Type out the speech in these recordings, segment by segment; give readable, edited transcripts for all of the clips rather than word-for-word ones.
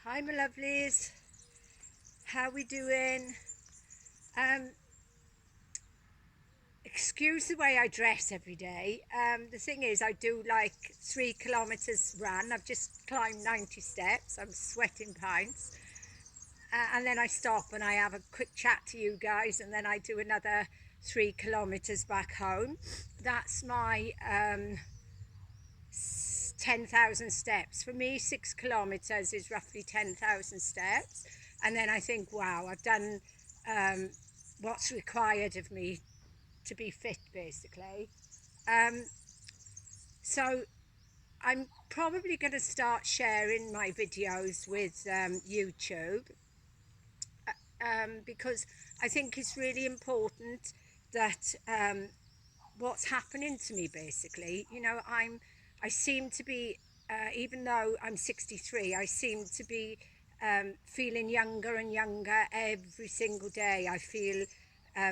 Hi, my lovelies. How we doing? Um, Excuse the way I dress every day. The thing is, I do like 3 kilometers run. I've just climbed 90 steps. I'm sweating pints. And then I stop and I have a quick chat to you guys, and then I do another 3 kilometers back home. That's my 10,000 steps. For me, 6 kilometers is roughly 10,000 steps. And then I think, wow, I've done um, what's required of me to be fit, basically. Um, so I'm probably going to start sharing my videos with YouTube, because I think it's really important that what's happening to me, basically. I seem to be, even though I'm 63, I seem to be feeling younger and younger every single day. I feel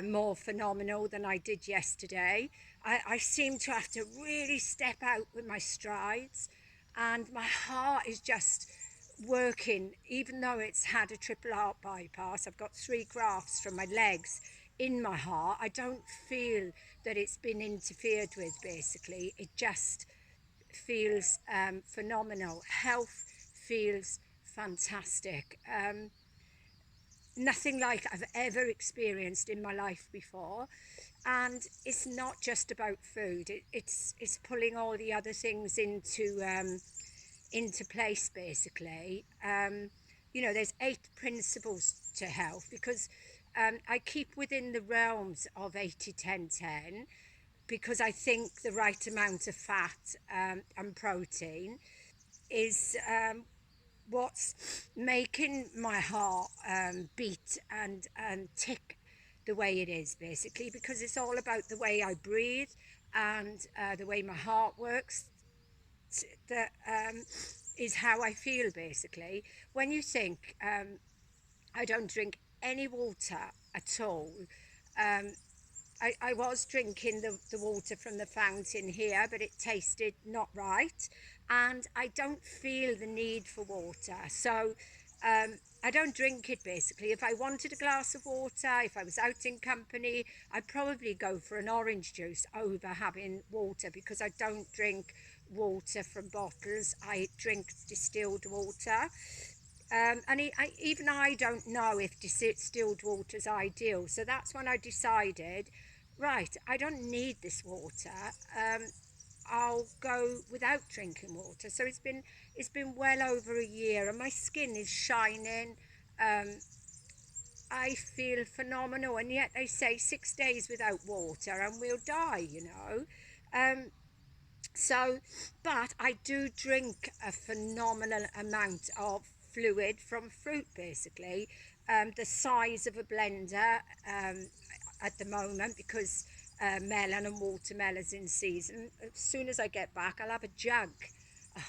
more phenomenal than I did yesterday. I seem to have to really step out with my strides, and my heart is just working, even though it's had a triple heart bypass. I've got 3 grafts from my legs in my heart. I don't feel that it's been interfered with, basically. It just feels phenomenal. Health feels fantastic. Nothing like I've ever experienced in my life before. And it's not just about food. It's pulling all the other things into place, basically. There's 8 principles to health, because I keep within the realms of 80-10-10, because I think the right amount of fat and protein is what's making my heart beat and tick the way it is, basically, because it's all about the way I breathe and the way my heart works. That is how I feel, basically. When you think I don't drink any water at all. um, I was drinking the water from the fountain here, but it tasted not right. And I don't feel the need for water. So I don't drink it, basically. If I wanted a glass of water, if I was out in company, I'd probably go for an orange juice over having water, because I don't drink water from bottles. I drink distilled water. Even I don't know if distilled water is ideal. So that's when I decided, right, I don't need this water. Um, I'll go without drinking water. So it's been well over a year, and my skin is shining. Um, I feel phenomenal, and yet they say 6 days without water and we'll die. Um, so, but I do drink a phenomenal amount of fluid from fruit, basically. The size of a blender at the moment, because melon and watermelon's in season. As soon as I get back, I'll have a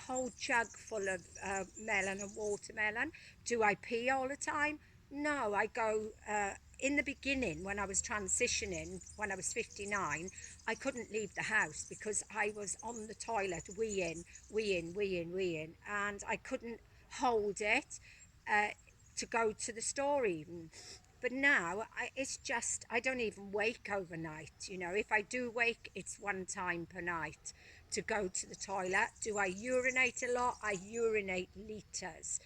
whole jug full of melon and watermelon. Do I pee all the time? No, I go. In the beginning, when I was transitioning, when I was 59, I couldn't leave the house because I was on the toilet weeing, and I couldn't hold it uh, to go to the store even. But now it's just, I don't even wake overnight. If I do wake, it's one time per night to go to the toilet. Do I urinate a lot? I urinate litres,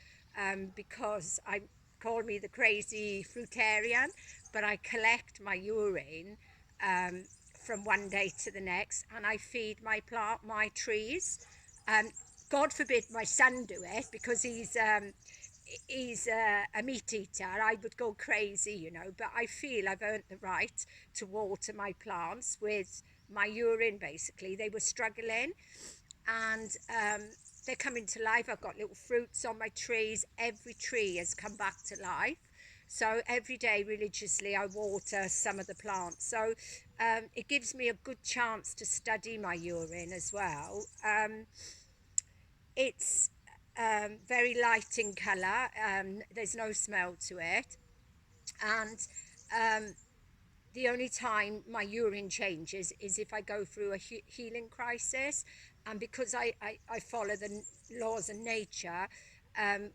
because I call me the crazy fruitarian, but I collect my urine um, from one day to the next, and I feed my trees. Um, God forbid my son do it, because he's a meat eater. I would go crazy. But I feel I've earned the right to water my plants with my urine, basically. They were struggling, and they're coming to life. I've got little fruits on my trees. Every tree has come back to life. So every day, religiously, I water some of the plants. So it gives me a good chance to study my urine as well. It's very light in colour. There's no smell to it. And um, the only time my urine changes is if I go through a healing crisis. And because I follow the laws of nature,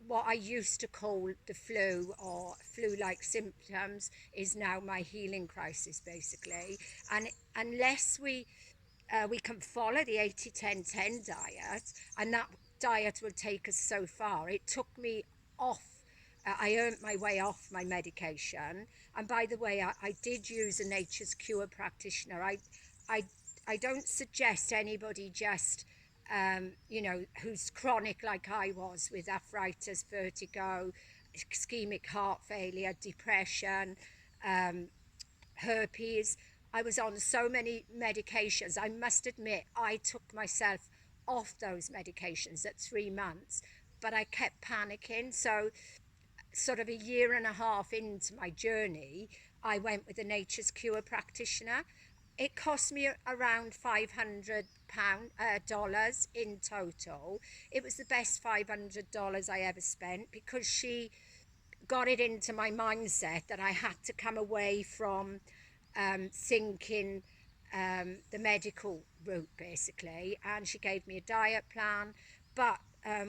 what I used to call the flu or flu-like symptoms is now my healing crisis, basically. And unless we can follow the 80-10-10 diet, and that diet will take us so far. It took me off. I earned my way off my medication. And by the way, I did use a Nature's Cure practitioner. I, I don't suggest anybody just, who's chronic like I was with arthritis, vertigo, ischemic heart failure, depression, um, herpes. I was on so many medications. I must admit, I took myself off those medications at 3 months, but I kept panicking. So, sort of a year and a half into my journey, I went with a Nature's Cure practitioner. It cost me around $500 in total. It was the best $500 I ever spent because she got it into my mindset that I had to come away from thinking the medical route, basically. And she gave me a diet plan. But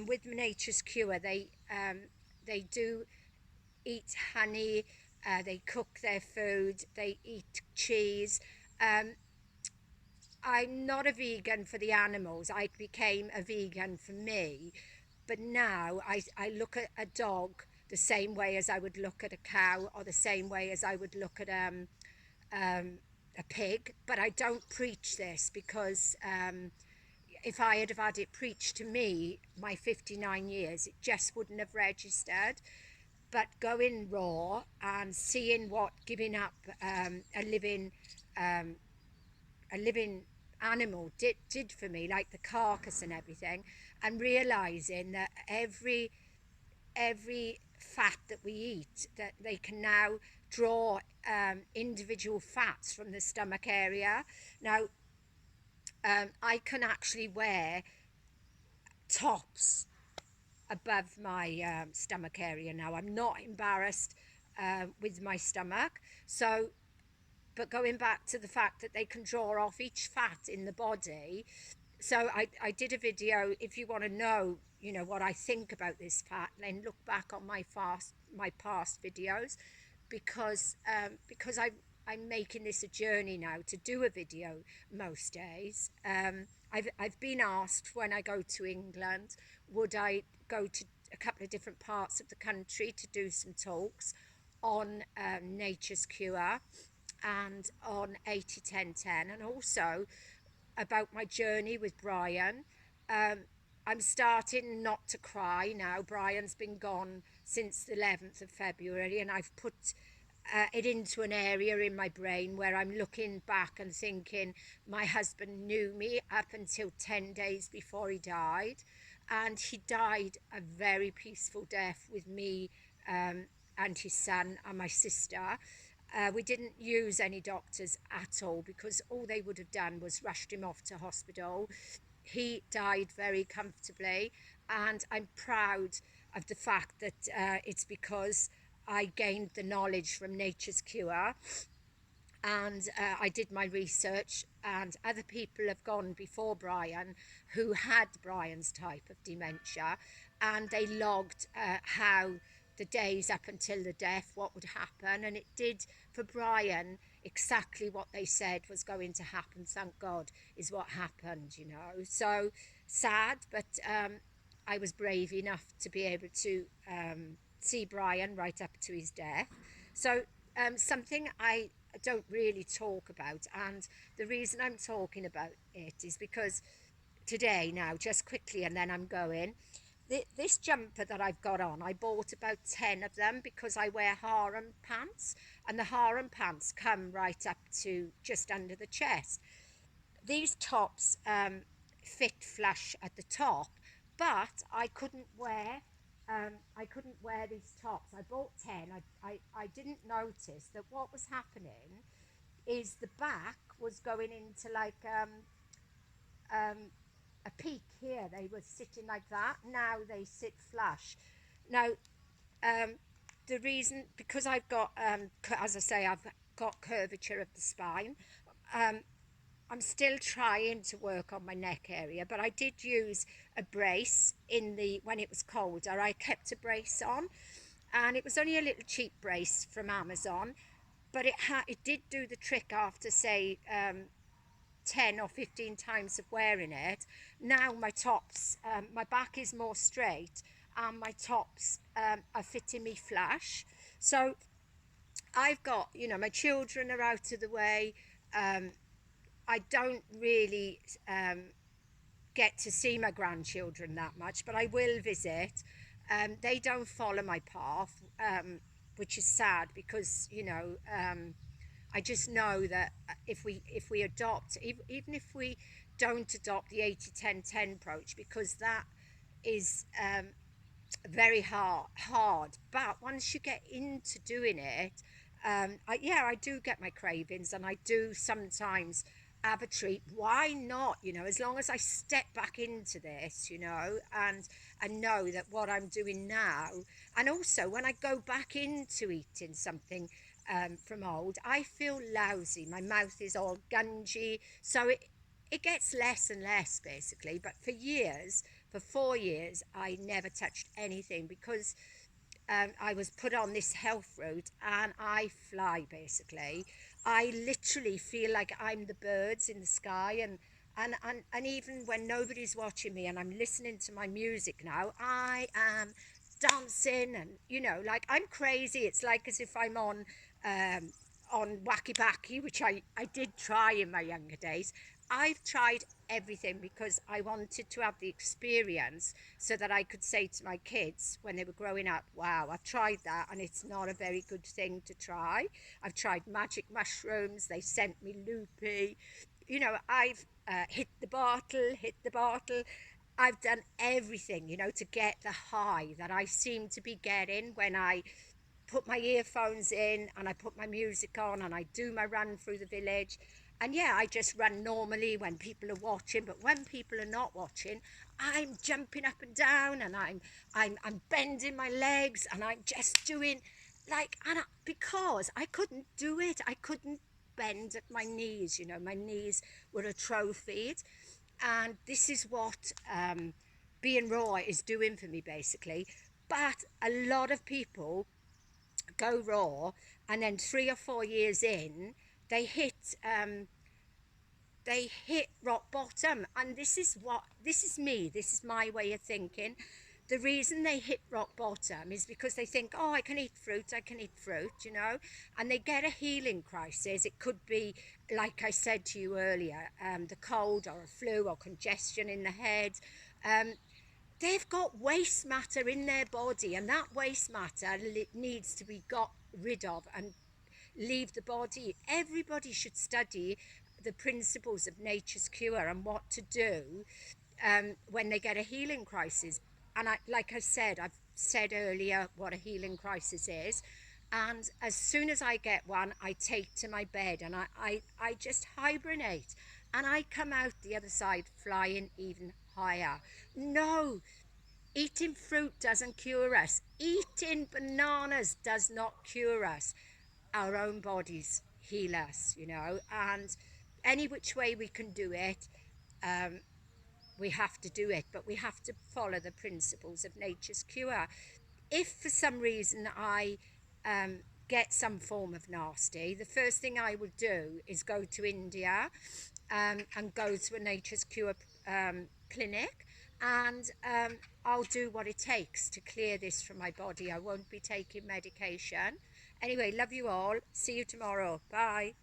with Nature's Cure, they do eat honey, they cook their food, they eat cheese. Um, I'm not a vegan for the animals. I became a vegan for me. But now I look at a dog the same way as I would look at a cow, or the same way as I would look at um, a pig. But I don't preach this because if I had have had it preached to me, my 59 years, it just wouldn't have registered. But going raw and seeing what giving up um, a living animal did for me, like the carcass and everything, and realizing that every fat that we eat, that they can now draw individual fats from the stomach area. Now, I can actually wear tops above my stomach area now. I'm not embarrassed with my stomach. So, but going back to the fact that they can draw off each fat in the body. So I did a video. If you want to know, what I think about this fat, then look back on my past videos, because I'm making this a journey now to do a video most days. I've been asked when I go to England, would I go to a couple of different parts of the country to do some talks on Nature's Cure and on 80-10-10, and also about my journey with Brian. Um, I'm starting not to cry now. Brian's been gone since the 11th of February, and I've put it into an area in my brain where I'm looking back and thinking my husband knew me up until 10 days before he died, and he died a very peaceful death with me and his son and my sister. We didn't use any doctors at all because all they would have done was rushed him off to hospital. He died very comfortably, and I'm proud of the fact that it's because I gained the knowledge from Nature's Cure, and I did my research, and other people have gone before Brian who had Brian's type of dementia, and they logged how the days up until the death, what would happen, and it did for Brian exactly what they said was going to happen. Thank God, is what happened. So sad, but I was brave enough to be able to see Brian right up to his death. So something I don't really talk about, and the reason I'm talking about it is because today, now, just quickly, and then I'm going. This jumper that I've got on, I bought about 10 of them because I wear harem pants, and the harem pants come right up to just under the chest. These tops fit flush at the top, but I couldn't wear these tops. I bought 10. I didn't notice that what was happening is the back was going into like um, a peak here. They were sitting like that. Now they sit flush. Now, um, the reason, because I've got, as I say, I've got curvature of the spine. Um, I'm still trying to work on my neck area, but I did use a brace in the when it was colder. I kept a brace on, and it was only a little cheap brace from Amazon, but it did do the trick after say 10 or 15 times of wearing it. Now my tops, my back is more straight, and my tops are fitting me flush. So I've got, my children are out of the way. Um, I don't really get to see my grandchildren that much, but I will visit. They don't follow my path, which is sad because I just know that if we adopt, even if we don't adopt the 80-10-10 approach, because that is very hard. But once you get into doing it, I do get my cravings, and I do sometimes have a treat. Why not? As long as I step back into this, and know that what I'm doing now, and also when I go back into eating something from old, I feel lousy. My mouth is all gungy, so it gets less and less basically. But for 4 years, I never touched anything because I was put on this health route, and I fly basically. I literally feel like I'm the birds in the sky, and even when nobody's watching me and I'm listening to my music now, I am dancing, and like I'm crazy. It's like as if I'm on Wacky Backy, which I did try in my younger days. I've tried everything because I wanted to have the experience so that I could say to my kids when they were growing up, wow, I've tried that and it's not a very good thing to try. I've tried magic mushrooms, they sent me loopy. I've hit the bottle. I've done everything, to get the high that I seem to be getting when I put my earphones in and I put my music on and I do my run through the village. And yeah, I just run normally when people are watching, but when people are not watching, I'm jumping up and down, and I'm bending my legs, and I'm just doing because I couldn't do it. I couldn't bend at my knees. My knees were atrophied, and this is what being raw is doing for me basically. But a lot of people go raw, and then 3 or 4 years in, they hit rock bottom. And this is me, this is my way of thinking. The reason they hit rock bottom is because they think, oh, I can eat fruit, and they get a healing crisis. It could be, like I said to you earlier, the cold or a flu or congestion in the head. um, they've got waste matter in their body, and that waste matter needs to be got rid of and leave the body. Everybody should study the principles of nature's cure and what to do when they get a healing crisis. And like I said, I've said earlier what a healing crisis is. And as soon as I get one, I take to my bed, and I just hibernate. And I come out the other side flying even higher. No, eating fruit doesn't cure us. Eating bananas does not cure us. Our own bodies heal us, and any which way we can do it, um, we have to do it, but we have to follow the principles of nature's cure. If for some reason I get some form of nasty, the first thing I would do is go to India and go to a nature's cure clinic, and I'll do what it takes to clear this from my body. I won't be taking medication. Anyway, love you all. See you tomorrow. Bye.